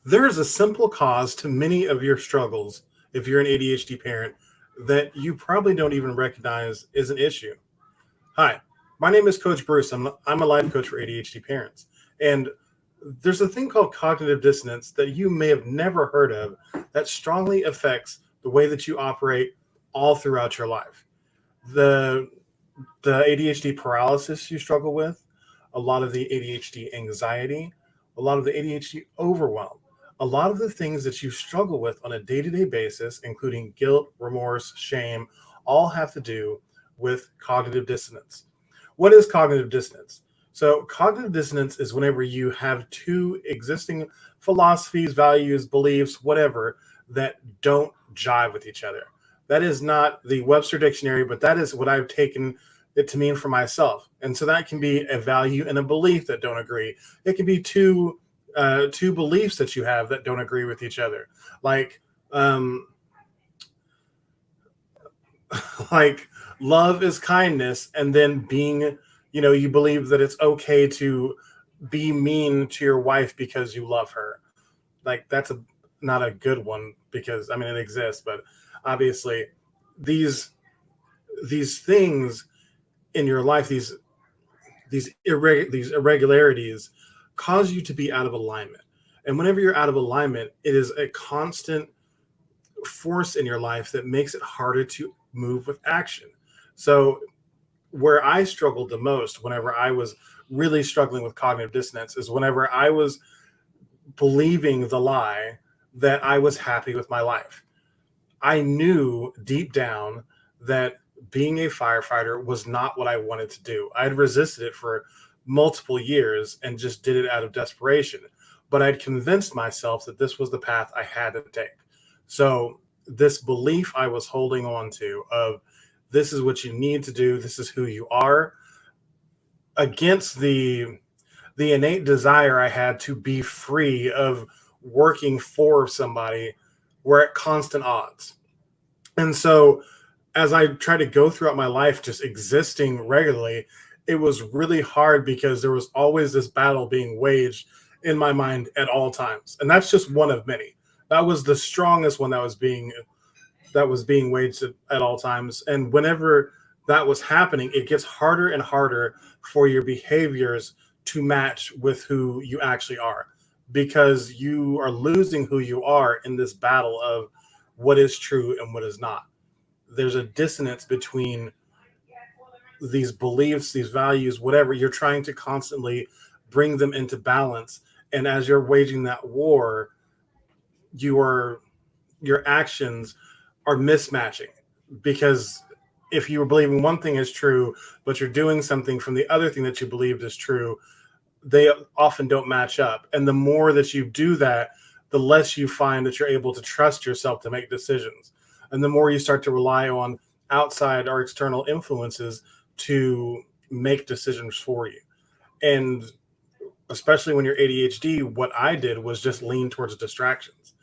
There is a simple cause to many of your struggles if you're an ADHD parent that you probably don't even recognize is an issue. Hi, my name is Coach Bruce. I'm a life coach for ADHD parents. And there's a thing called cognitive dissonance that you may have never heard of that strongly affects the way that you operate all throughout your life. The the ADHD paralysis you struggle with, a lot of the ADHD anxiety, a lot of the ADHD overwhelm, a lot of the things that you struggle with on a day to day basis, including guilt, remorse, shame, all have to do with cognitive dissonance. What is cognitive dissonance? So, cognitive dissonance is whenever you have two existing philosophies, values, beliefs, whatever, that don't jive with each other. That is not the Webster Dictionary, but that is what I've taken it to mean for myself. And so that can be a value and a belief that don't agree. It can be two beliefs that you have that don't agree with each other, like um, like love is kindness, and then being, you believe that it's okay to be mean to your wife because you love her. Like that's a not a good one because I mean it exists, but obviously these these things in your life, these irregularities cause you to be out of alignment. And whenever you're out of alignment, it is a constant force in your life that makes it harder to move with action. So where I struggled the most whenever I was really struggling with cognitive dissonance is whenever I was believing the lie that I was happy with my life. I knew deep down that being a firefighter was not what I wanted to do. I had resisted it for multiple years and just did it out of desperation. But I'd convinced myself that this was the path I had to take. So, this belief I was holding on to of this is what you need to do, this is who you are, against the innate desire I had to be free of working for somebody, were at constant odds. And so as I tried to go throughout my life just existing regularly, it was really hard because there was always this battle being waged in my mind at all times. And that's just one of many. That was the strongest one that was being waged at all times. And whenever that was happening, it gets harder and harder for your behaviors to match with who you actually are because you are losing who you are in this battle of what is true and what is not. There's a dissonance between these beliefs, these values, whatever. You're trying to constantly bring them into balance. And as you're waging that war, you are your actions are mismatching because if you were believing one thing is true, but you're doing something from the other thing that you believed is true, they often don't match up. And the more that you do that, the less you find that you're able to trust yourself to make decisions. And the more you start to rely on outside or external influences to make decisions for you. And especially when you're ADHD, what I did was just lean towards distractions.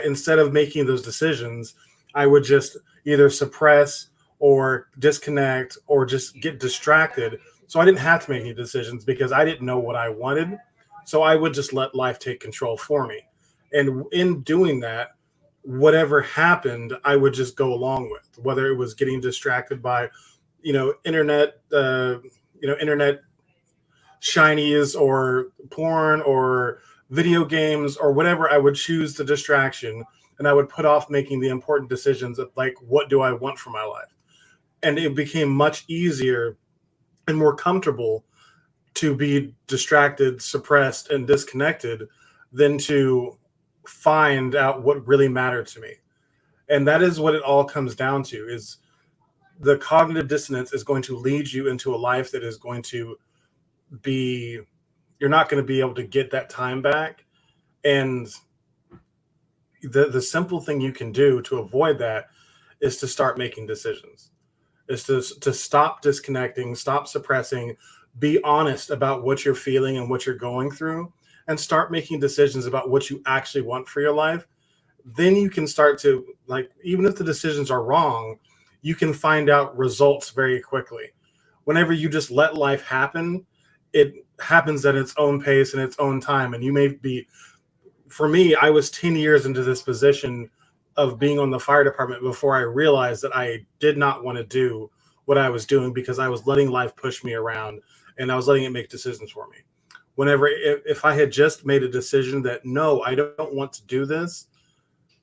Instead of making those decisions, I would just either suppress or disconnect or just get distracted. So I didn't have to make any decisions because I didn't know what I wanted. So I would just let life take control for me. And in doing that, whatever happened, I would just go along with, whether it was getting distracted by, internet shinies or porn or video games or whatever. I would choose the distraction and I would put off making the important decisions of like, what do I want for my life? And it became much easier and more comfortable to be distracted, suppressed, and disconnected than to find out what really mattered to me. And that is what it all comes down to is the cognitive dissonance is going to lead you into a life that is going to be you're not going to be able to get that time back. And the simple thing you can do to avoid that is to start making decisions, is to stop disconnecting, stop suppressing, be honest about what you're feeling and what you're going through, and start making decisions about what you actually want for your life. Then you can start to, like, even if the decisions are wrong, you can find out results very quickly. Whenever you just let life happen, it happens at its own pace and its own time. And you may be for me, I was 10 years into this position of being on the fire department before I realized that I did not want to do what I was doing because I was letting life push me around and I was letting it make decisions for me. Whenever, if I had just made a decision that, no, I don't want to do this,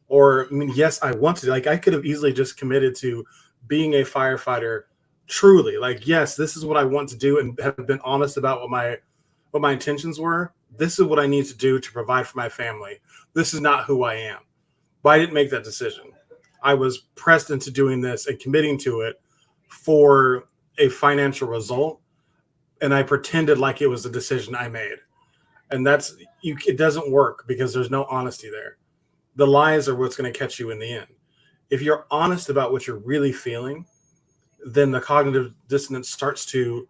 or I mean, yes, I want to, like, I could have easily just committed to being a firefighter truly. Like, yes, this is what I want to do and have been honest about what my intentions were. This is what I need to do to provide for my family. This is not who I am. But I didn't make that decision. I was pressed into doing this and committing to it for a financial result. And I pretended like it was a decision I made. And it doesn't work because there's no honesty there. The lies are what's going to catch you in the end. If you're honest about what you're really feeling, then the cognitive dissonance starts to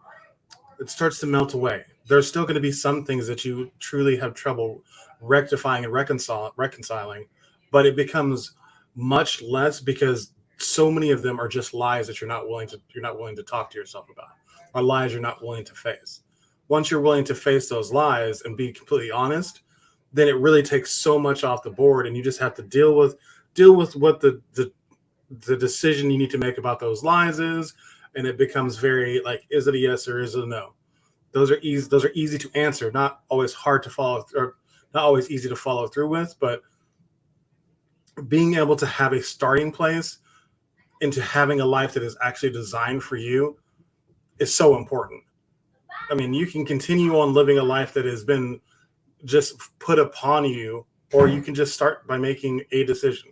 melt away. There's still going to be some things that you truly have trouble rectifying and reconciling, but it becomes much less because so many of them are just lies that you're not willing to talk to yourself about, or lies you're not willing to face. Once you're willing to face those lies and be completely honest, then it really takes so much off the board, and you just have to deal with what the decision you need to make about those lies is, and it becomes very like, is it a yes or is it a no? Those are easy to answer, not always hard to follow, or not always easy to follow through with, but being able to have a starting place into having a life that is actually designed for you is so important. I mean, you can continue on living a life that has been just put upon you, or you can just start by making a decision.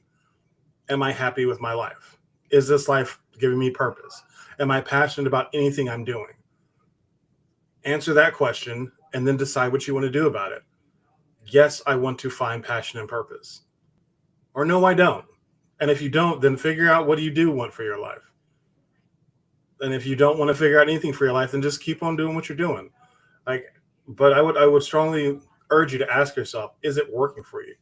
Am I happy with my life? Is this life giving me purpose? Am I passionate about anything I'm doing? Answer that question and then decide what you want to do about it. Yes, I want to find passion and purpose. Or no, I don't. And if you don't, then figure out what you do want for your life. And if you don't want to figure out anything for your life, then just keep on doing what you're doing. But I would strongly urge you to ask yourself, is it working for you?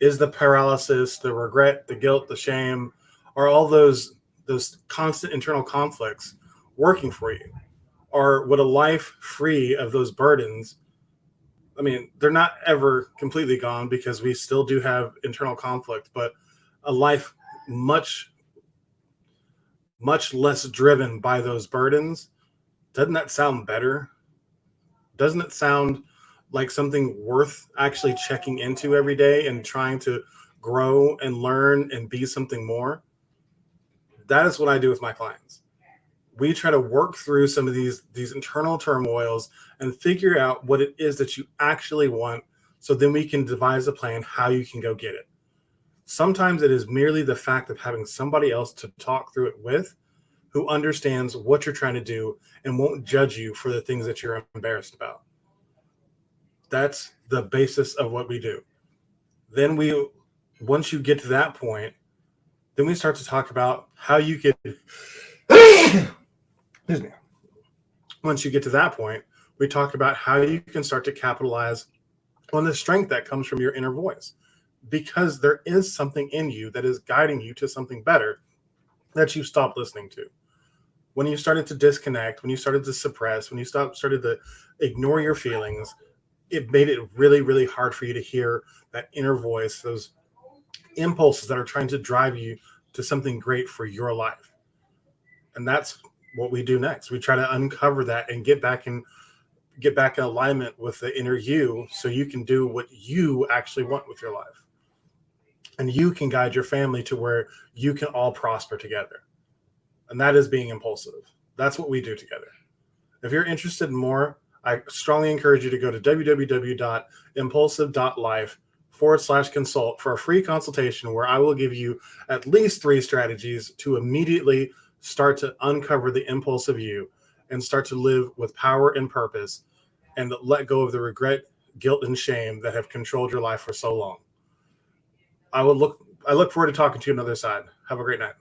Is the paralysis, the regret, the guilt, the shame, are all those constant internal conflicts working for you? Or would a life free of those burdens, I mean, they're not ever completely gone because we still do have internal conflict, but a life much less driven by those burdens, doesn't that sound better? Doesn't it sound like something worth actually checking into every day and trying to grow and learn and be something more? That is what I do with my clients. We try to work through some of these internal turmoils and figure out what it is that you actually want, so then we can devise a plan how you can go get it. Sometimes it is merely the fact of having somebody else to talk through it with, who understands what you're trying to do and won't judge you for the things that you're embarrassed about. That's the basis of what we do. Then once you get to that point, then we start to talk about how you can, excuse me. Once you get to that point, we talk about how you can start to capitalize on the strength that comes from your inner voice, because there is something in you that is guiding you to something better that you stopped listening to. When you started to disconnect, when you started to suppress, when you started to ignore your feelings, it made it really, really hard for you to hear that inner voice, those impulses that are trying to drive you to something great for your life. And that's what we do next. We try to uncover that and get back in alignment with the inner you, so you can do what you actually want with your life. And you can guide your family to where you can all prosper together. And that is being impulsive. That's what we do together. If you're interested in more, I strongly encourage you to go to www.impulsive.life/consult for a free consultation, where I will give you at least 3 strategies to immediately start to uncover the impulsive you and start to live with power and purpose, and let go of the regret, guilt, and shame that have controlled your life for so long. I look forward to talking to you on the other side. Have a great night.